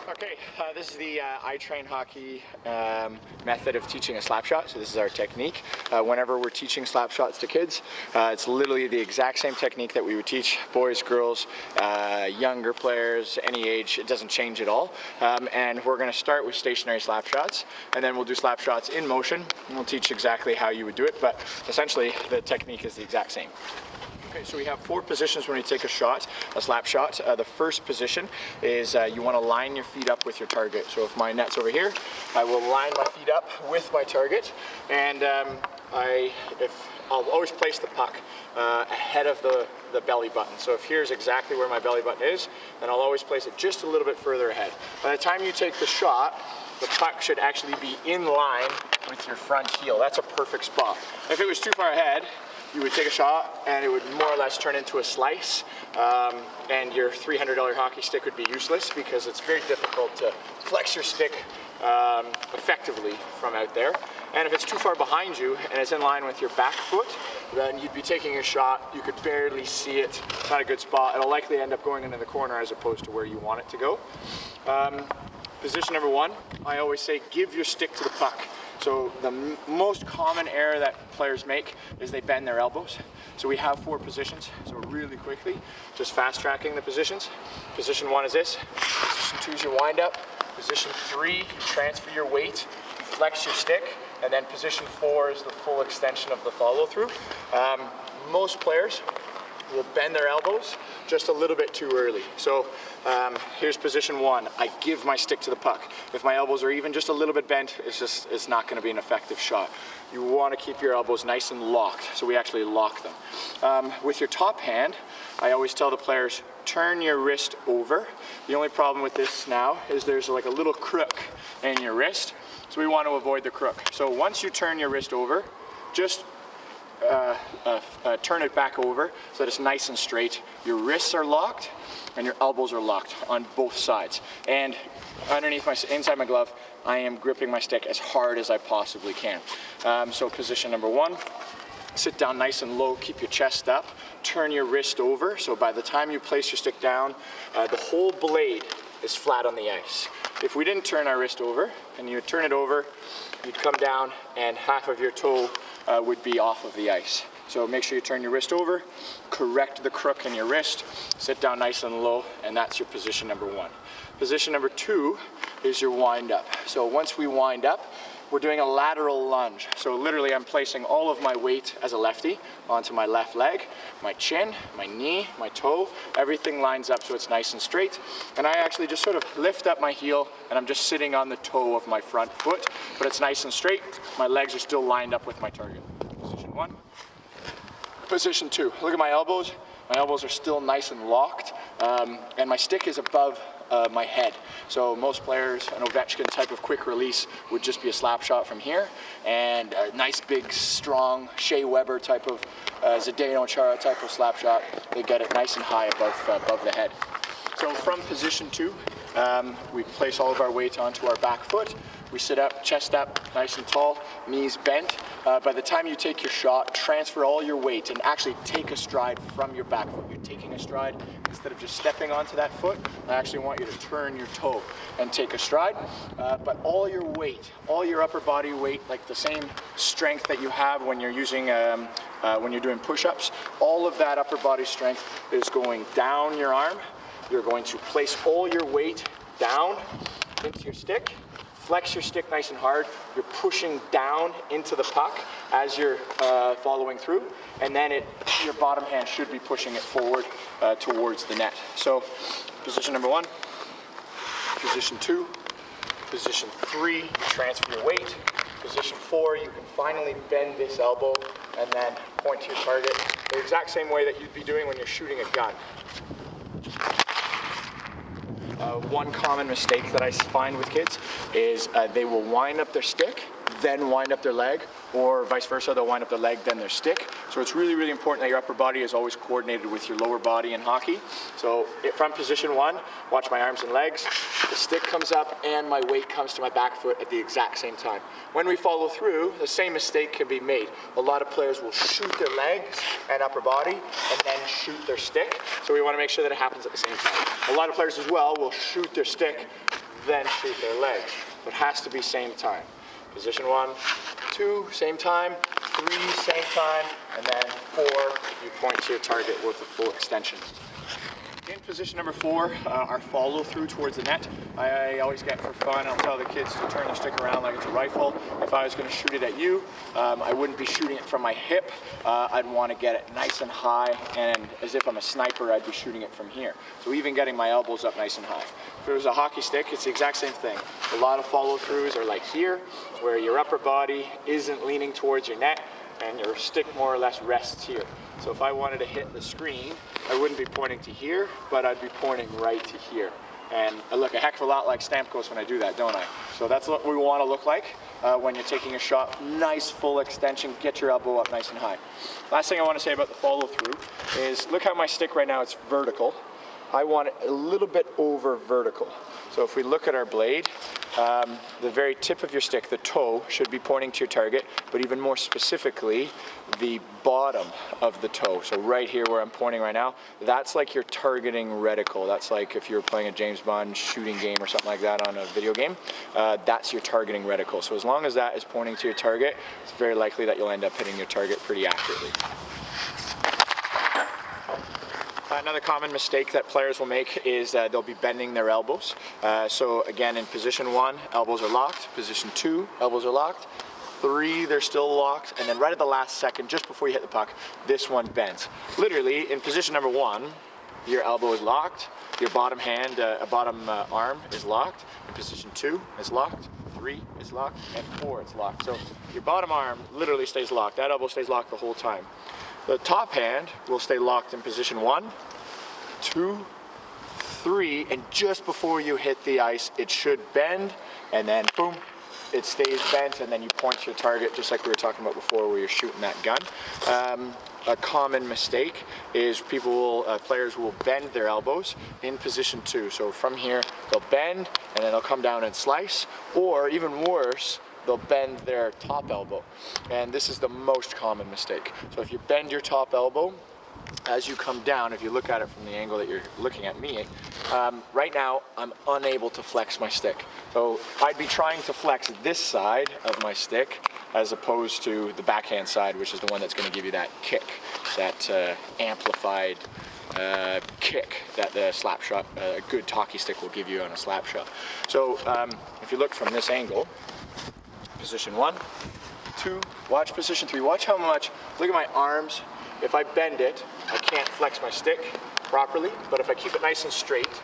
Okay, this is the iTrain hockey method of teaching a slap shot. So this is our technique. Whenever we're teaching slap shots to kids, it's literally the exact same technique that we would teach boys, girls, younger players, any age. It doesn't change at all. And we're going to start with stationary slap shots, and then we'll do slap shots in motion. And we'll teach exactly how you would do it, but essentially the technique is the exact same. Okay, so we have 4 positions when we take a shot, a slap shot. The first position is you want to line your feet up with your target. So if my net's over here, I will line my feet up with my target, and I'll always place the puck ahead of the belly button. So if here's exactly where my belly button is, then I'll always place it just a little bit further ahead. By the time you take the shot, the puck should actually be in line with your front heel. That's a perfect spot. If it was too far ahead, you would take a shot and it would more or less turn into a slice, and your $300 hockey stick would be useless because it's very difficult to flex your stick effectively from out there. And if it's too far behind you and it's in line with your back foot, then you'd be taking a shot, you could barely see it, it's not a good spot. It'll likely end up going into the corner as opposed to where you want it to go. Position number 1, I always say give your stick to the puck. So the most common error that players make is they bend their elbows. So we have 4 positions, so really quickly, just fast tracking the positions. Position 1 is this, position 2 is your wind up, position 3, you transfer your weight, you flex your stick, and then position 4 is the full extension of the follow through. Most players will bend their elbows just a little bit too early. So here's position 1. I give my stick to the puck. If my elbows are even just a little bit bent, it's not going to be an effective shot. You want to keep your elbows nice and locked, so we actually lock them. With your top hand, I always tell the players, turn your wrist over. The only problem with this now is there's like a little crook in your wrist, so we want to avoid the crook. So once you turn your wrist over, just turn it back over so that it's nice and straight. Your wrists are locked and your elbows are locked on both sides. And underneath inside my glove, I am gripping my stick as hard as I possibly can. So position number 1, sit down nice and low, keep your chest up, turn your wrist over. So by the time you place your stick down, the whole blade is flat on the ice. If we didn't turn our wrist over and you turn it over, you'd come down and half of your toe would be off of the ice. So make sure you turn your wrist over, correct the crook in your wrist, sit down nice and low, and that's your position number 1. Position number 2 is your wind up. So once we wind up, we're doing a lateral lunge. So literally I'm placing all of my weight as a lefty onto my left leg, my chin, my knee, my toe, everything lines up so it's nice and straight. And I actually just sort of lift up my heel and I'm just sitting on the toe of my front foot, but it's nice and straight. My legs are still lined up with my target. Position 1. Position 2, look at my elbows. My elbows are still nice and locked, and my stick is above my head. So most players, an Ovechkin type of quick release would just be a slap shot from here, and a nice big strong Shea Weber type of Zdeno Chara type of slap shot, they get it nice and high above the head. So from position 2, we place all of our weight onto our back foot. We sit up, chest up, nice and tall, knees bent. By the time you take your shot, transfer all your weight and actually take a stride from your back foot. You're taking a stride instead of just stepping onto that foot. I actually want you to turn your toe and take a stride. But all your weight, all your upper body weight, like the same strength that you have when you're using, when you're doing push-ups, all of that upper body strength is going down your arm. You're going to place all your weight down into your stick. Flex your stick nice and hard. You're pushing down into the puck as you're following through, and then your bottom hand should be pushing it forward towards the net. So position number 1, position 2, position 3, you transfer your weight. Position 4, you can finally bend this elbow and then point to your target the exact same way that you'd be doing when you're shooting a gun. One common mistake that I find with kids is they will wind up their stick, then wind up their leg, or vice versa, they'll wind up their leg, then their stick. So it's really, really important that your upper body is always coordinated with your lower body in hockey. So from position 1, watch my arms and legs, the stick comes up and my weight comes to my back foot at the exact same time. When we follow through, the same mistake can be made. A lot of players will shoot their legs and upper body and then shoot their stick. So we want to make sure that it happens at the same time. A lot of players as well will shoot their stick, then shoot their legs. It has to be same time. Position 1, 2, same time, 3, same time, and then 4, you point to your target with a full extension. In position number 4, our follow through towards the net. I always get for fun, I'll tell the kids to turn their stick around like it's a rifle. If I was going to shoot it at you, I wouldn't be shooting it from my hip. I'd want to get it nice and high, and as if I'm a sniper, I'd be shooting it from here. So even getting my elbows up nice and high. If it was a hockey stick, it's the exact same thing. A lot of follow throughs are like here, where your upper body isn't leaning towards your net, and your stick more or less rests here. So if I wanted to hit the screen, I wouldn't be pointing to here, but I'd be pointing right to here. And I look a heck of a lot like Stamkos when I do that, don't I? So that's what we want to look like when you're taking a shot. Nice full extension, get your elbow up nice and high. Last thing I want to say about the follow through is look how my stick right now, it's vertical. I want it a little bit over vertical. So if we look at our blade, the very tip of your stick, the toe, should be pointing to your target, but even more specifically, the bottom of the toe. So right here where I'm pointing right now, that's like your targeting reticle. That's like if you're playing a James Bond shooting game or something like that on a video game, that's your targeting reticle. So as long as that is pointing to your target, it's very likely that you'll end up hitting your target pretty accurately. Another common mistake that players will make is they'll be bending their elbows. So again, in position 1, elbows are locked. Position 2, elbows are locked. 3, they're still locked. And then right at the last second, just before you hit the puck, this one bends. Literally, in position number 1, your elbow is locked. Your bottom hand, bottom arm is locked. In position 2, is locked. 3 is locked. And 4 is locked. So your bottom arm literally stays locked. That elbow stays locked the whole time. The top hand will stay locked in position 1, 2, 3, and just before you hit the ice, it should bend, and then boom, it stays bent, and then you point to your target, just like we were talking about before, where you're shooting that gun. A common mistake is players will bend their elbows in position 2. So from here, they'll bend, and then they'll come down and slice, or even worse, they'll bend their top elbow. And this is the most common mistake. So if you bend your top elbow, as you come down, if you look at it from the angle that you're looking at me, right now I'm unable to flex my stick. So I'd be trying to flex this side of my stick as opposed to the backhand side, which is the one that's going to give you that kick, that amplified kick that the slap shot, a good hockey stick will give you on a slap shot. So if you look from this angle, position 1, 2, watch position 3, watch how much, look at my arms. If I bend it, I can't flex my stick properly, but if I keep it nice and straight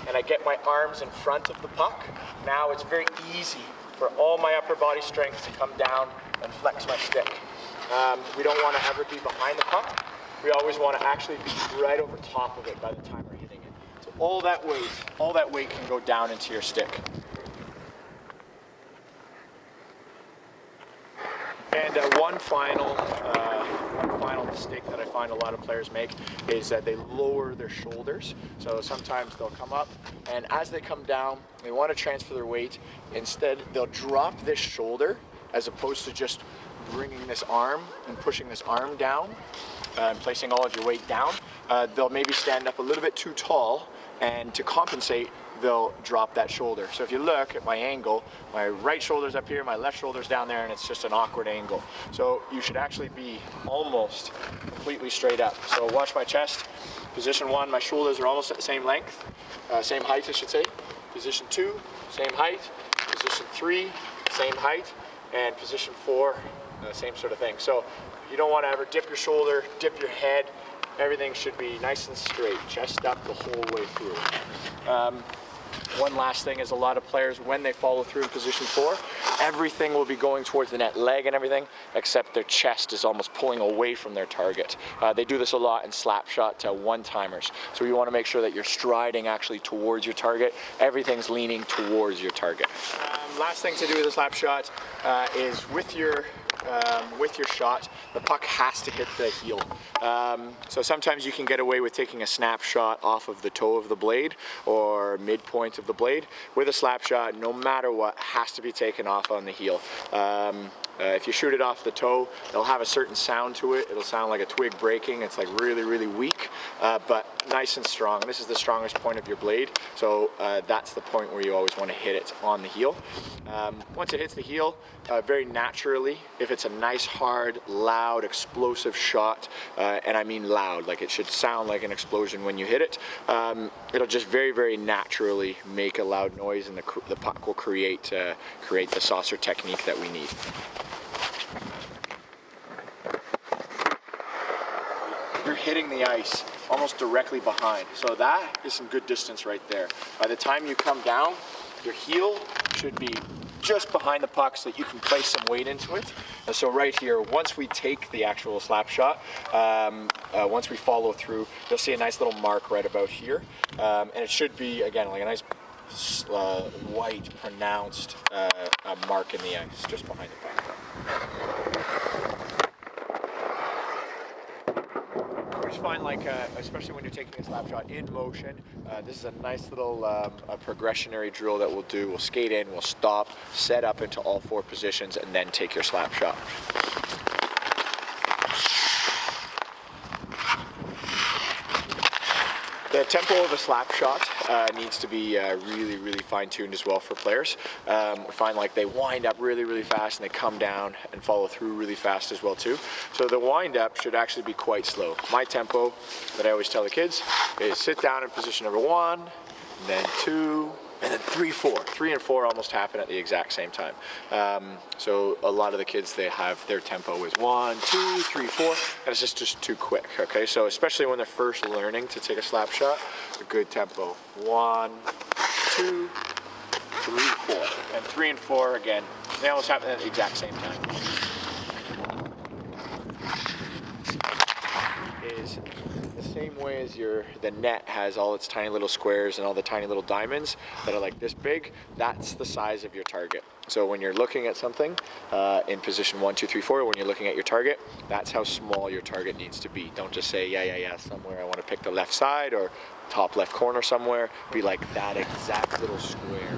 and I get my arms in front of the puck, now it's very easy for all my upper body strength to come down and flex my stick. We don't want to ever be behind the puck. We always want to actually be right over top of it by the time we're hitting it. So all that weight can go down into your stick. And one final mistake that I find a lot of players make is that they lower their shoulders. So sometimes they'll come up, and as they come down, they want to transfer their weight. Instead, they'll drop this shoulder as opposed to just bringing this arm and pushing this arm down and placing all of your weight down. They'll maybe stand up a little bit too tall, and to compensate, they'll drop that shoulder. So if you look at my angle, my right shoulder's up here, my left shoulder's down there, and it's just an awkward angle. So you should actually be almost completely straight up. So watch my chest. Position 1, my shoulders are almost at the same length, same height I should say. Position 2, same height. Position 3, same height. And position 4, same sort of thing. So you don't want to ever dip your shoulder, dip your head. Everything should be nice and straight, chest up the whole way through. One last thing is a lot of players, when they follow through in position 4, everything will be going towards the net, leg and everything, except their chest is almost pulling away from their target. They do this a lot in slap shot one-timers. So you want to make sure that you're striding actually towards your target. Everything's leaning towards your target. Last thing to do with a slap shot is with your shot, the puck has to hit the heel. So sometimes you can get away with taking a snapshot off of the toe of the blade or midpoint of the blade. With a slap shot, no matter what, has to be taken off on the heel. If you shoot it off the toe, it'll have a certain sound to it. It'll sound like a twig breaking. It's like really, really weak, but nice and strong. This is the strongest point of your blade, so that's the point where you always want to hit it on the heel. Once it hits the heel, very naturally, if it's a nice, hard, loud, explosive shot, and I mean loud, like it should sound like an explosion when you hit it, it'll just very, very naturally make a loud noise, and the puck will create the saucer technique that we need. You're hitting the ice almost directly behind, so that is some good distance right there. By the time you come down, your heel should be just behind the puck so that you can place some weight into it. And so right here, once we take the actual slap shot, once we follow through, you'll see a nice little mark right about here, and it should be, again, like a nice white, pronounced mark in the ice just behind the puck. I just find, like, especially when you're taking a slap shot in motion, this is a nice little a progressionary drill that we'll do. We'll skate in, we'll stop, set up into all 4 positions, and then take your slap shot. The tempo of a slap shot needs to be really, really fine-tuned as well for players. We find like they wind up really, really fast, and they come down and follow through really fast as well too. So the wind-up should actually be quite slow. My tempo that I always tell the kids is sit down in position number 1, then 2, and then 3, 4. 3 and 4 almost happen at the exact same time. So a lot of the kids, they have their tempo is 1, 2, 3, 4, and it's just too quick. Okay, so especially when they're first learning to take a slap shot, a good tempo: 1, 2, 3, 4, and 3 and 4 again. They almost happen at the exact same time. Is the same way as the net has all its tiny little squares and all the tiny little diamonds that are like this big. That's the size of your target. So when you're looking at something in position 1, 2, 3, 4, when you're looking at your target, that's how small your target needs to be. Don't just say yeah somewhere I want to pick the left side or top left corner somewhere. Be like that exact little square.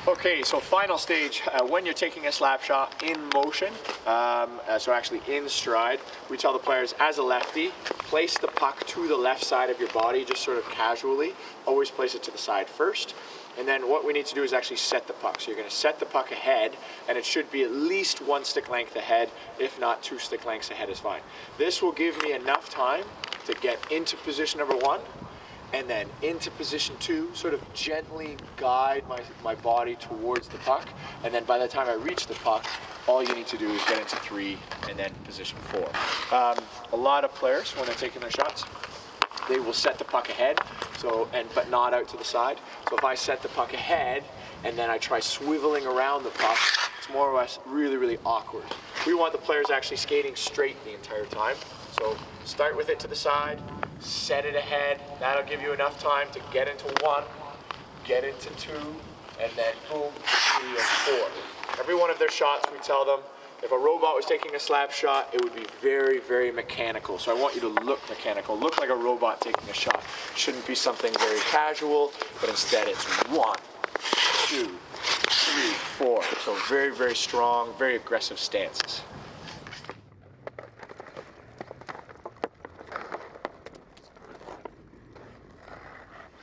Okay, so final stage, when you're taking a slap shot in motion, so actually in stride, we tell the players, as a lefty, place the puck to the left side of your body, just sort of casually. Always place it to the side first. And then what we need to do is actually set the puck. So you're going to set the puck ahead, and it should be at least 1 stick length ahead. If not, 2 stick lengths ahead is fine. This will give me enough time to get into position number 1, and then into position 2, sort of gently guide my body towards the puck, and then by the time I reach the puck, all you need to do is get into 3 and then position 4. A lot of players, when they're taking their shots, they will set the puck ahead, but not out to the side. So if I set the puck ahead and then I try swiveling around the puck, it's more or less really, really awkward. We want the players actually skating straight the entire time. So start with it to the side, set it ahead. That'll give you enough time to get into 1, get into 2, and then boom, 3 and 4. Every one of their shots, we tell them, if a robot was taking a slap shot, it would be very, very mechanical. So I want you to look mechanical, look like a robot taking a shot. It shouldn't be something very casual, but instead it's 1, 2, 3, 4. So very, very strong, very aggressive stances.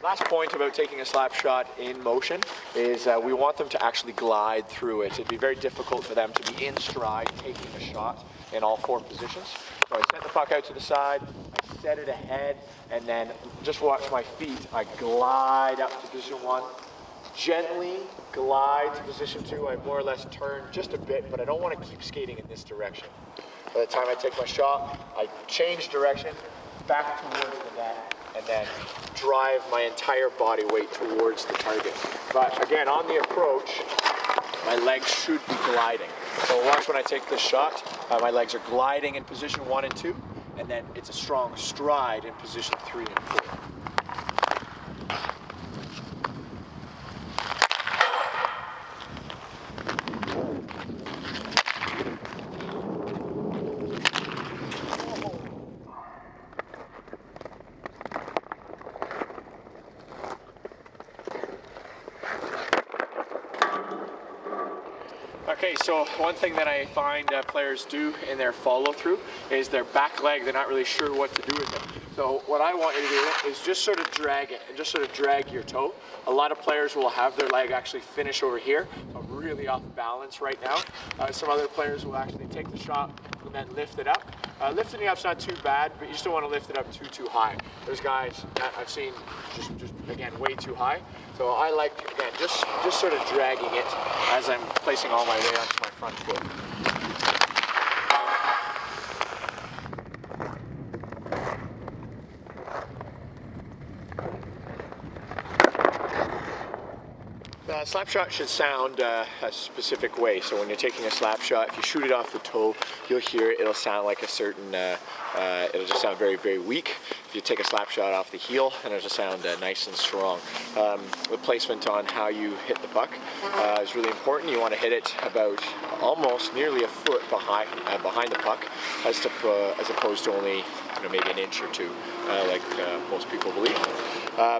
Last point about taking a slap shot in motion is we want them to actually glide through it. It'd be very difficult for them to be in stride taking a shot in all 4 positions. So I set the puck out to the side, I set it ahead, and then just watch my feet. I glide up to position 1, gently glide to position 2. I more or less turn just a bit, but I don't want to keep skating in this direction. By the time I take my shot, I change direction back towards the net, and then drive my entire body weight towards the target. But again, on the approach, my legs should be gliding. So watch when I take this shot, my legs are gliding in position 1 and 2, and then it's a strong stride in position 3 and 4. Okay, so one thing that I find players do in their follow through is their back leg, they're not really sure what to do with it. So what I want you to do is just sort of drag it and just sort of drag your toe. A lot of players will have their leg actually finish over here. I'm really off balance right now. Some other players will actually take the shot and then lift it up. Lifting it up's not too bad, but you just don't want to lift it up too high. There's guys that I've seen just again way too high. So I like, again, just sort of dragging it as I'm placing all my weight onto my front foot. Slap shot should sound a specific way. So when you're taking a slap shot, if you shoot it off the toe, you'll hear it. It'll sound like a certain, it'll just sound very, very weak. If you take a slap shot off the heel, then it'll just sound nice and strong. The placement on how you hit the puck is really important. You want to hit it about almost nearly a foot behind the puck, as opposed to only maybe an inch or two, like most people believe.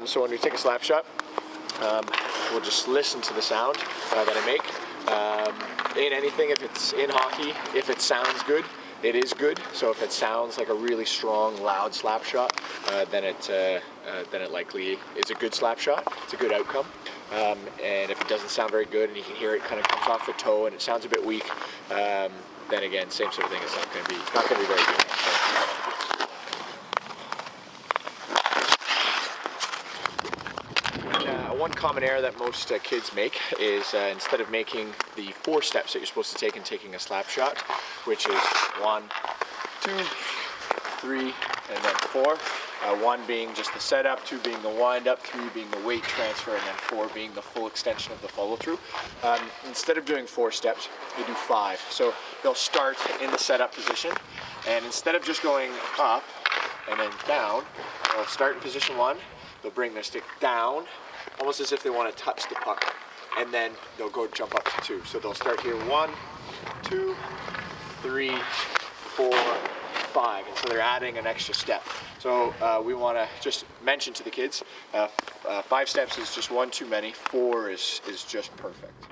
So when you take a slap shot, we'll just listen to the sound that I make. In anything, if it's in hockey, if it sounds good, it is good. So if it sounds like a really strong, loud slap shot, then it likely is a good slap shot. It's a good outcome. And if it doesn't sound very good, and you can hear it kind of comes off the toe, and it sounds a bit weak, then again, same sort of thing. It's not going to be very good. So, one common error that most kids make is instead of making the 4 steps that you're supposed to take in taking a slap shot, which is 1, 2, 3, and then 4. 1 being just the setup, 2 being the wind up, 3 being the weight transfer, and then 4 being the full extension of the follow through. Instead of doing 4 steps, you do 5. So they'll start in the setup position, and instead of just going up and then down, they'll start in position 1, they'll bring their stick down, almost as if they want to touch the puck, and then they'll go jump up to 2. So they'll start here 1, 2, 3, 4, 5, and so they're adding an extra step. So we want to just mention to the kids, 5 steps is just 1 too many, 4 is just perfect.